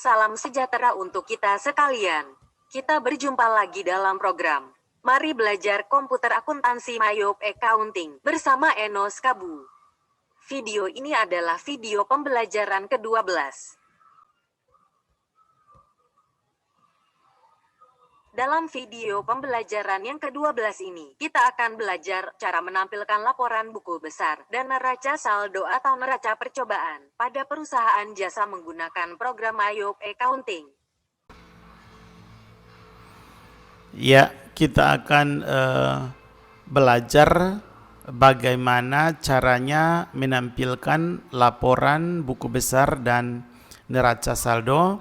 Salam sejahtera untuk kita sekalian. Kita berjumpa lagi dalam program Mari Belajar Komputer Akuntansi Mayop Accounting bersama Enos Kabu. Video ini adalah video pembelajaran ke-12. Dalam video pembelajaran yang ke-12 ini, kita akan belajar cara menampilkan laporan buku besar dan neraca saldo atau neraca percobaan pada perusahaan jasa menggunakan program Mayop Accounting. Ya, kita akan belajar bagaimana caranya menampilkan laporan buku besar dan neraca saldo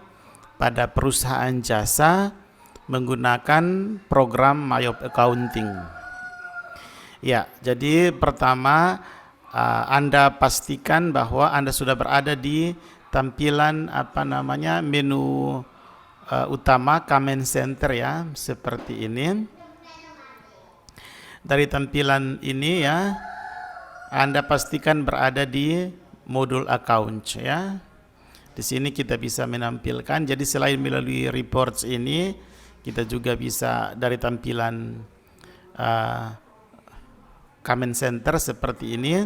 pada perusahaan jasa menggunakan program Mayop Accounting. Ya, jadi pertama Anda pastikan bahwa Anda sudah berada di tampilan menu utama Command Center ya, seperti ini. Dari tampilan ini ya, Anda pastikan berada di modul account ya. Di sini kita bisa menampilkan, jadi selain melalui reports ini, kita juga bisa dari tampilan Command Center seperti ini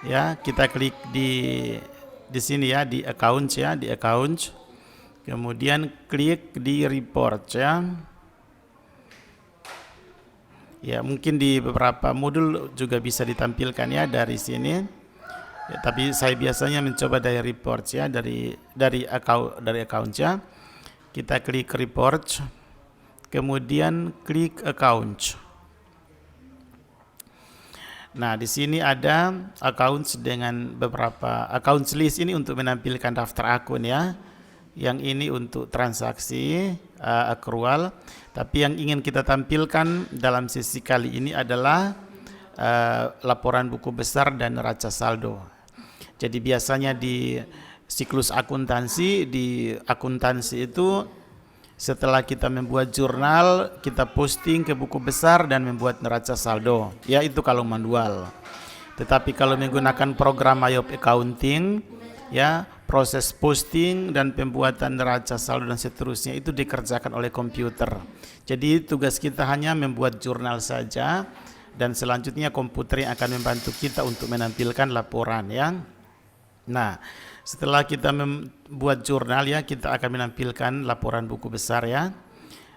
ya. Kita klik di sini ya, di accounts ya, di accounts. Kemudian klik di report ya. Ya, mungkin di beberapa modul juga bisa ditampilkan ya dari sini. Ya, tapi saya biasanya mencoba dari reports ya, dari account ya. Kita klik report, kemudian klik account. Nah, di sini ada accounts dengan beberapa accounts list ini untuk menampilkan daftar akun ya. Yang ini untuk transaksi accrual, tapi yang ingin kita tampilkan dalam sesi kali ini adalah laporan buku besar dan neraca saldo. Jadi biasanya di siklus akuntansi, itu setelah kita membuat jurnal, kita posting ke buku besar dan membuat neraca saldo. Ya, itu kalau manual. Tetapi kalau menggunakan program Mayop Accounting, ya, proses posting dan pembuatan neraca saldo dan seterusnya itu dikerjakan oleh komputer. Jadi tugas kita hanya membuat jurnal saja, dan selanjutnya komputer yang akan membantu kita untuk menampilkan laporan ya. Nah, setelah kita membuat jurnal ya, kita akan menampilkan laporan buku besar ya.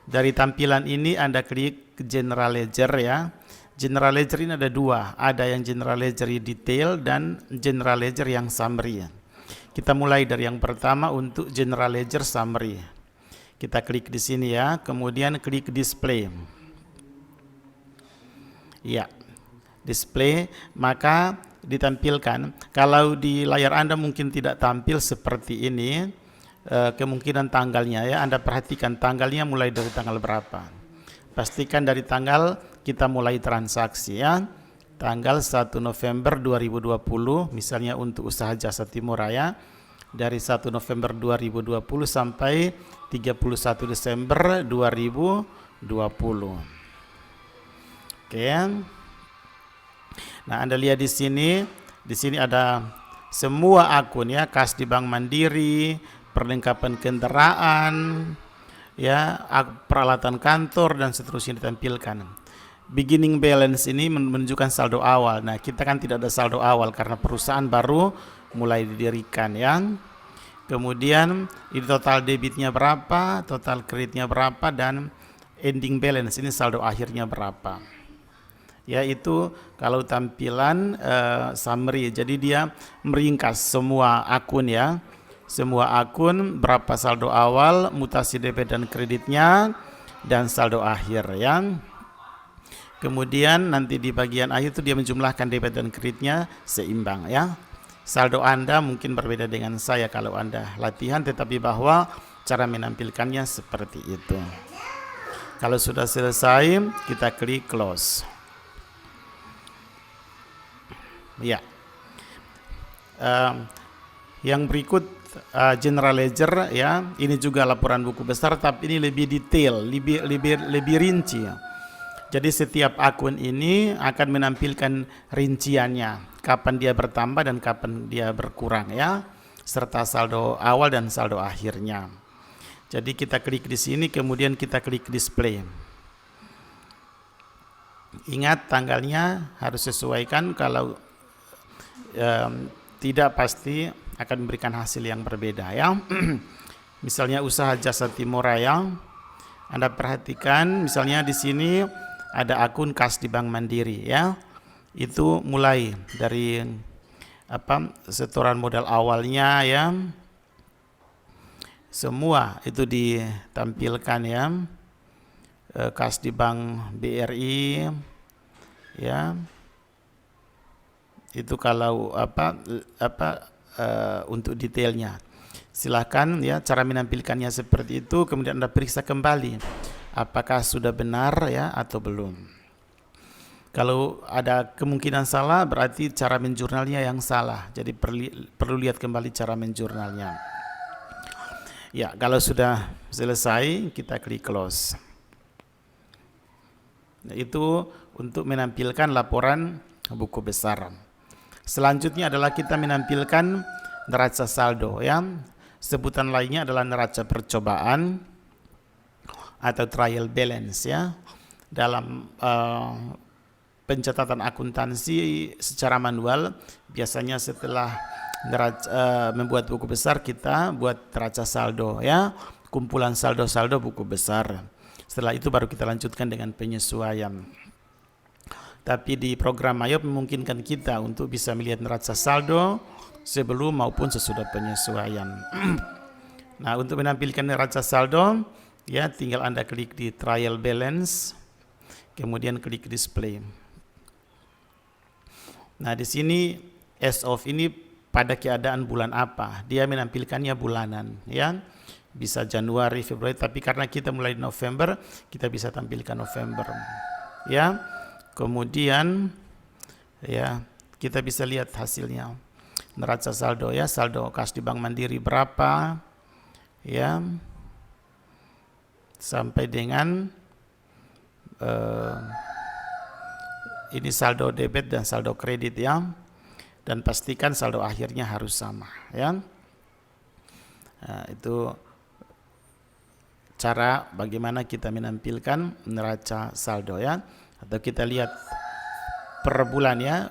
Dari tampilan ini Anda klik General Ledger ya. General Ledger ini ada dua, ada yang General Ledger detail dan General Ledger yang summary. Kita mulai dari yang pertama untuk General Ledger Summary. Kita klik di sini ya, kemudian klik Display. Ya, Display, maka ditampilkan. Kalau di layar Anda mungkin tidak tampil seperti ini, kemungkinan tanggalnya ya, Anda perhatikan tanggalnya mulai dari tanggal berapa. Pastikan dari tanggal kita mulai transaksi ya. Tanggal 1 November 2020, misalnya untuk usaha jasa Timur Raya, dari 1 November 2020 sampai 31 Desember 2020. Oke. Nah, Anda lihat di sini ada semua akun ya, kas di Bank Mandiri, perlengkapan kendaraan, ya, peralatan kantor dan seterusnya ditampilkan. Beginning balance ini menunjukkan saldo awal. Nah, kita kan tidak ada saldo awal karena perusahaan baru mulai didirikan ya. Kemudian ini total debitnya berapa, total kreditnya berapa, dan ending balance ini saldo akhirnya berapa. Ya, itu kalau tampilan summary. Jadi dia meringkas semua akun ya. Semua akun, berapa saldo awal, mutasi debit dan kreditnya, dan saldo akhir ya. Kemudian nanti di bagian akhir itu dia menjumlahkan debit dan kreditnya seimbang ya. Saldo Anda mungkin berbeda dengan saya kalau Anda latihan, tetapi bahwa cara menampilkannya seperti itu. Kalau sudah selesai, kita klik close. Ya. Yang berikut General Ledger ya. Ini juga laporan buku besar, tapi ini lebih detail, lebih rinci. Jadi setiap akun ini akan menampilkan rinciannya, kapan dia bertambah dan kapan dia berkurang ya. serta saldo awal dan saldo akhirnya. Jadi kita klik di sini, kemudian kita klik display. Ingat tanggalnya harus sesuaikan, kalau tidak pasti akan memberikan hasil yang berbeda ya. Misalnya usaha jasa Timora ya, Anda perhatikan misalnya di sini ada akun kas di Bank Mandiri ya. Itu mulai dari setoran modal awalnya ya, semua itu ditampilkan ya. Kas di Bank BRI ya, itu kalau untuk detailnya silakan ya, cara menampilkannya seperti itu. Kemudian Anda periksa kembali apakah sudah benar ya atau belum. Kalau ada kemungkinan salah, berarti cara menjurnalnya yang salah, jadi perlu lihat kembali cara menjurnalnya ya. Kalau sudah selesai, kita klik close. Itu untuk menampilkan laporan buku besar. Selanjutnya adalah kita menampilkan neraca saldo ya. Sebutan lainnya adalah neraca percobaan atau trial balance ya. Dalam pencatatan akuntansi secara manual, biasanya setelah membuat buku besar, kita buat neraca saldo ya, kumpulan saldo-saldo buku besar. Setelah itu baru kita lanjutkan dengan penyesuaian. Tapi di program Mayop memungkinkan kita untuk bisa melihat neraca saldo sebelum maupun sesudah penyesuaian. Nah, untuk menampilkan neraca saldo ya, tinggal Anda klik di trial balance, kemudian klik display. Nah, di sini as of ini pada keadaan bulan apa? Dia menampilkannya bulanan ya. Bisa Januari, Februari, tapi karena kita mulai November, kita bisa tampilkan November ya. Kemudian ya, kita bisa lihat hasilnya neraca saldo ya, saldo kas di Bank Mandiri berapa ya, sampai dengan ini saldo debit dan saldo kredit ya, dan pastikan saldo akhirnya harus sama ya. Nah, itu cara bagaimana kita menampilkan neraca saldo ya. Atau kita lihat per bulan ya,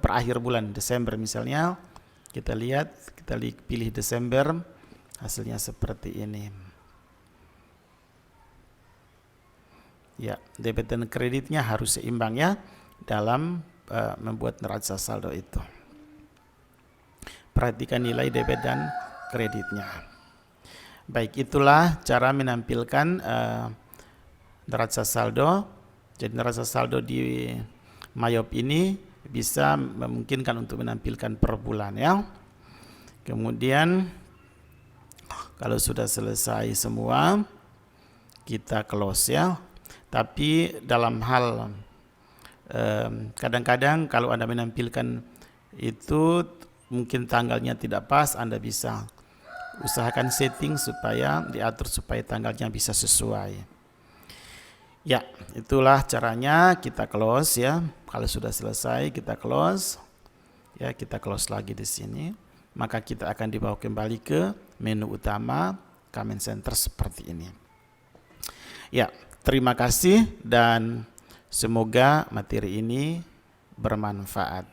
per akhir bulan Desember misalnya, kita lihat, kita pilih Desember, hasilnya seperti ini ya. Debit dan kreditnya harus seimbang ya dalam membuat neraca saldo itu. Perhatikan nilai debit dan kreditnya. Baik, itulah cara menampilkan neraca saldo. Jadi neraca saldo di Mayop ini bisa memungkinkan untuk menampilkan per bulan ya. Kemudian kalau sudah selesai semua, kita close ya. Tapi dalam hal kadang-kadang kalau Anda menampilkan itu mungkin tanggalnya tidak pas, Anda bisa usahakan setting supaya diatur supaya tanggalnya bisa sesuai. Ya, itulah caranya. Kita close ya. Kalau sudah selesai, kita close. Ya, kita close lagi di sini. Maka kita akan dibawa kembali ke menu utama Comment Center seperti ini. Ya, terima kasih dan semoga materi ini bermanfaat.